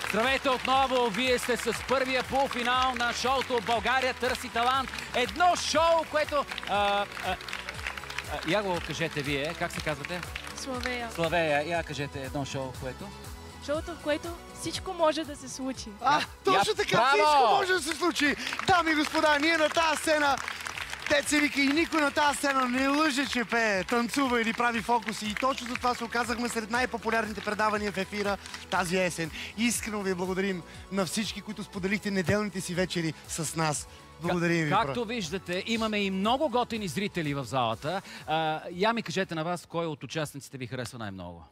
Здравейте отново! Вие сте с първия полуфинал на шоуто България търси талант. Едно шоу, което... Я го кажете вие. Как се казвате? Славея. Славея. Я кажете едно шоу, което... Шоуто, в което всичко може да се случи. Точно така, всичко може да се случи. Дами и господа, ние на тази сцена, се вика, и никой на тази сцена не лъже, че пее, танцува или прави фокуси. И точно за това се оказахме сред най-популярните предавания в ефира тази есен. Искрено ви благодарим на всички, които споделихте неделните си вечери с нас. Благодарим ви. Както виждате, имаме и много готини зрители в залата. Я ми кажете на вас, кой от участниците ви харесва най-много?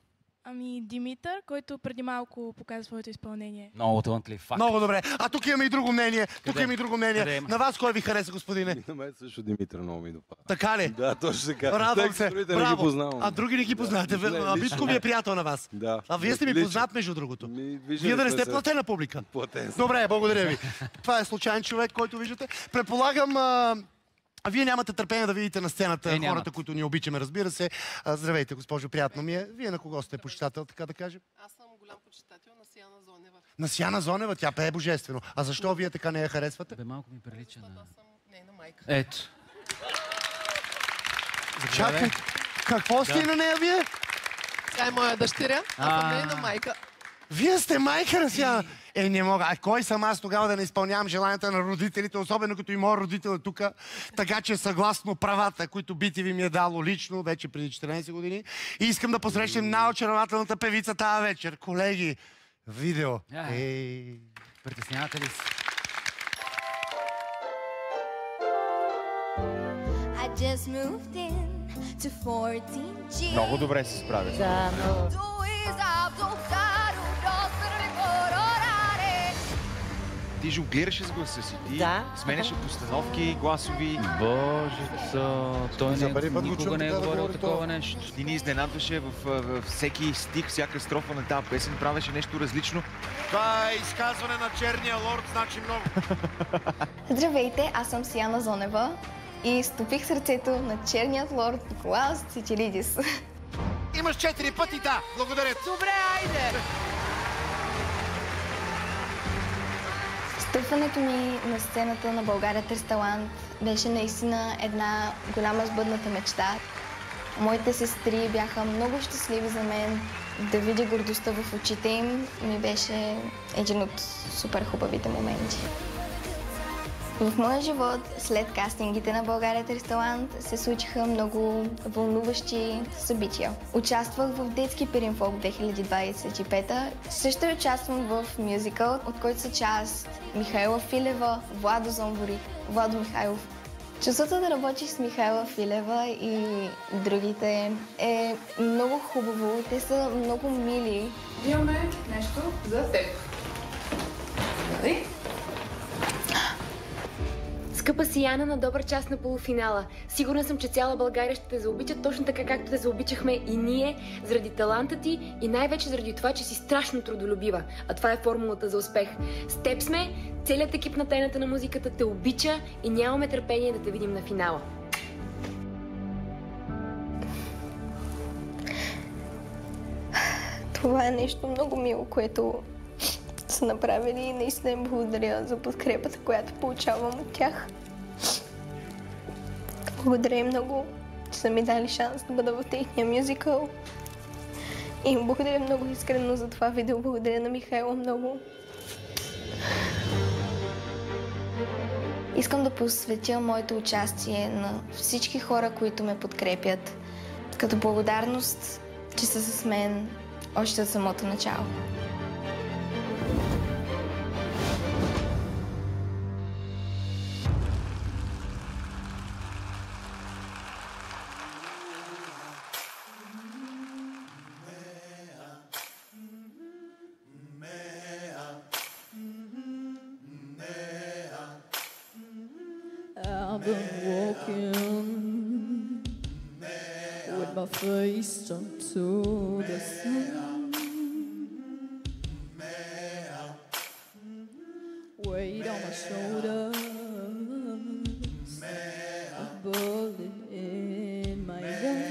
Ами Димитър, който преди малко показа своето изпълнение. Много талантлив факт. Много добре. А тук имаме и друго мнение. Тук имаме и друго мнение. На вас кой ви хареса, господине? На мен също Димитър много ми допада. Така ли? Да, точно така. Радвам се. Браво. А други не ги познавате. Витко ми е приятел на вас. Да. А вие сте ми познат, между другото. Вие да не сте платена публика. Платен съм. Добре, благодаря ви. Това е случайен човек, който виждате. Предполагам... Вие нямате търпение да видите на сцената хората, които ни обичаме, разбира се. Здравейте, госпожо, приятно ми е. Вие на кого сте почитател, така да кажем? Аз съм голям почитател на Сияна Зонева. На Сияна Зонева? Тя пее божествено. А защо вие така не я харесвате? Бе, малко ми прилича на... Аз съм нейна майка. Ето. Чакай, какво сте на нея вие? Тя е моя дъщеря, аз съм нейна майка. Вие сте майка на Сияна? Не мога. А кой съм аз тогава да не изпълнявам желанията на родителите, особено като и моят родител е тук. Така че съгласно правата, които BTV ми е дало лично, вече преди 14 години, и искам да посрещнем най-очарователната певица тази вечер. Колеги, видео. Притеснявате ли се? Много добре се справя. Ти жонглираше с гласа си. Ти сменяше постановки, гласови. Божица, той никога не е говорил такова нещо. Ти ни изненадваше във всеки стих, всяка строфа на тази песен, правеше нещо различно. Това е изказване на черния лорд, значи много. Здравейте, аз съм Сияна Зонева и стопих сърцето на черният лорд Николаус Цичилидис. Имаш 4 пъти, да. Благодаря. Добре, айде! Стъпването ми на сцената на България търси талант беше наистина една голяма сбъдната мечта. Моите сестри бяха много щастливи за мен. Да видя гордостта в очите им ми беше един от супер хубавите моменти. В моя живот, след кастингите на България търси талант, се случиха много вълнуващи събития. Участвах в детски Пиринфолк 2025. Също участвам в мюзикъл, от който са част Михайла Филева, Владо Зомбори, Владо Михайлов. Чувството да работиш с Михайла Филева и другите е много хубаво. Те са много мили. Имаме нещо за теб. Скъпа Сияна, на добър час на полуфинала. Сигурна съм, че цяла България ще те заобича точно така, както те заобичахме и ние, заради таланта ти и най-вече заради това, че си страшно трудолюбива. А това е формулата за успех. С теб сме, целият екип на Тайната на музиката те обича и нямаме търпение да те видим на финала. Това е нещо много мило, което са направили и наистина им благодаря за подкрепата, която получавам от тях. Благодаря им много, че са ми дали шанс да бъда в техния мюзикъл. И им благодаря много искрено за това видео. Благодаря на Михайла много. Искам да посветя моето участие на всички хора, които ме подкрепят, като благодарност, че са с мен още от самото начало. I've been walking with my face up to the sun. Weight on my shoulders, a bullet in my gun.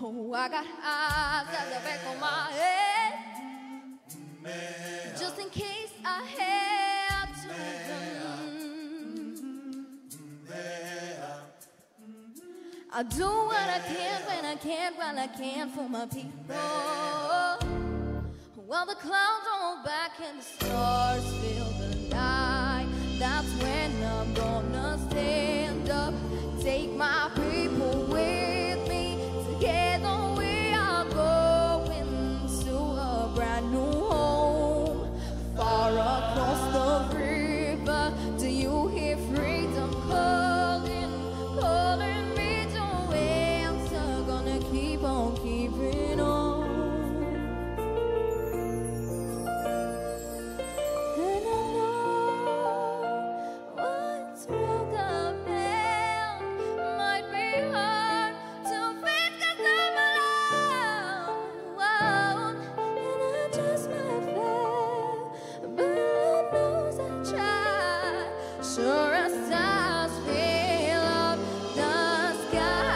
Oh, I got eyes at the back of my head, just in case I had to run. I do what I can when I can, while I can for my people. While the clouds roll back and the stars fill the night, that's when I'm gonna stand up, take my people with me. Together we are going to a brand new home, far across the river. Do you hear freedom calling, calling me to answer? Gonna keep on keeping on. And I know what's wrong about might be hard to face 'cause I'm alone. And I just might fail, but Lord knows I tried. Sure as stars fill up the sky.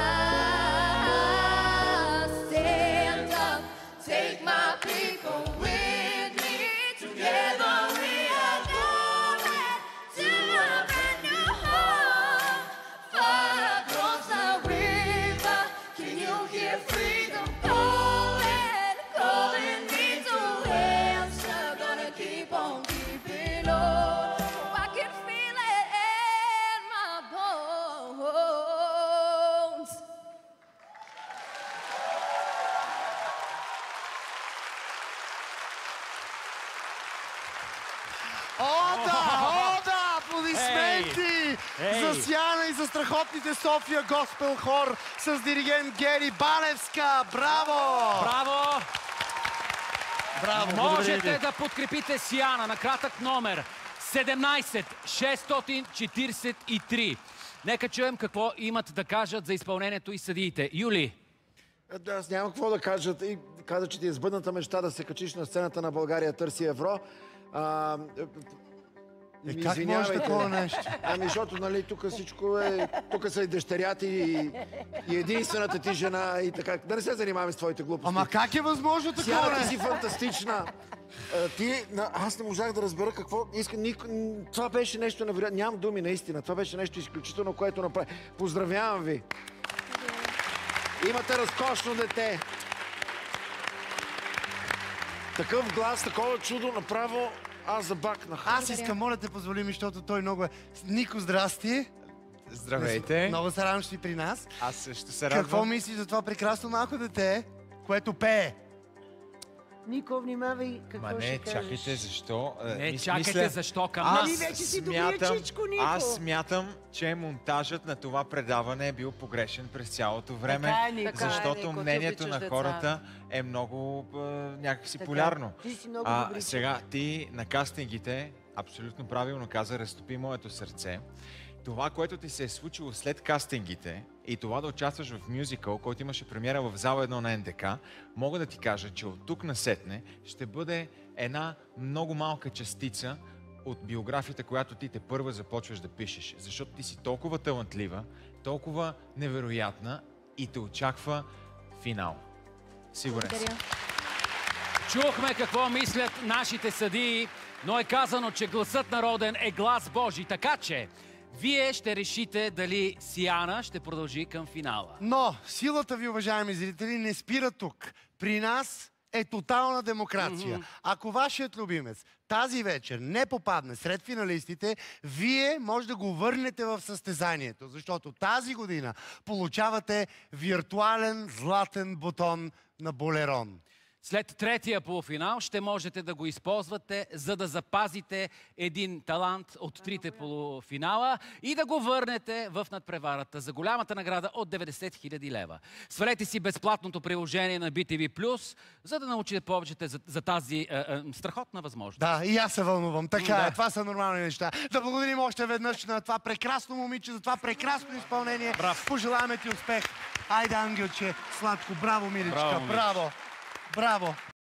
Stand up, take my people with me. Together we are going to a brand new home, far across the river. Can you hear freedom calling, calling me to answer? Gonna keep on keeping on. I can feel it in my bones. О, да! Аплодисменти за Сияна и за страхотните София Госпел хор с диригент Гери Баневска. Браво! Браво! Браво! Можете да подкрепите Сияна на кратък номер 17-643. Нека чуем какво имат да кажат за изпълнението и съдиите. Юли. Аз нямам какво да кажа. И каза, че ти е сбъдната мечта да се качиш на сцената на България търси евро. Как може такова нещо? Ами, защото, нали, тук всичко е... Тук са и дъщерята и единствената ти жена и така. Да не се занимаваме с твоите глупости. Ама как е възможно такова Сяна, ти нещо? си фантастична. Аз не можах да разбера какво... Това беше нещо невероятно. Нямам думи, наистина. Това беше нещо изключително, което направи. Поздравявам ви. Имате разкошно дете. Такъв глас, такова чудо, направо аз забакнах. Аз искам, моля те, позволи ми, защото той много е... Нико, здрасти! Здравейте! Много се радвам, че си при нас. Аз също се радвам. Какво мислиш за това прекрасно малко дете, което пее? Нико, внимавай какво ще кажеш. Чакайте, защо? Не, чакайте, защо към Нали нас? вече си добрия чичко, Нико? Аз смятам, че монтажът на това предаване е бил погрешен през цялото време, Така е, Нико. защото Нико, ти мнението обичаш на хората е много някакси полярно. Ти си много добри. Сега, ти на кастингите абсолютно правилно каза, разтопи моето сърце. Това, което ти се е случило след кастингите и това да участваш в мюзикъл, който имаше премиера в зала 1 на НДК, мога да ти кажа, че от тук насетне ще бъде една много малка частица от биографията, която ти те първа започваш да пишеш. Защото ти си толкова талантлива, толкова невероятна и те очаква финал. Сигурен съм. Чухме какво мислят нашите съдии, но е казано, че гласът народен е глас Божий. Така че вие ще решите дали Сияна ще продължи към финала. Но силата ви, уважаеми зрители, не спира тук. При нас е тотална демокрация. Ако вашият любимец тази вечер не попадне сред финалистите, вие може да го върнете в състезанието, защото тази година получавате виртуален златен бутон на Болерон. След третия полуфинал ще можете да го използвате, за да запазите един талант от трите полуфинала и да го върнете в надпреварата за голямата награда от 90 000 лева. Свалете си безплатното приложение на BTV+, за да научите повече за тази страхотна възможност. Да, и аз се вълнувам. Така е, това са нормални неща. Да благодарим още веднъж на това прекрасно момиче, за това прекрасно изпълнение. Браво. Пожелаваме ти успех. Айде, ангелче, сладко. Браво, миличка. Браво. Браво.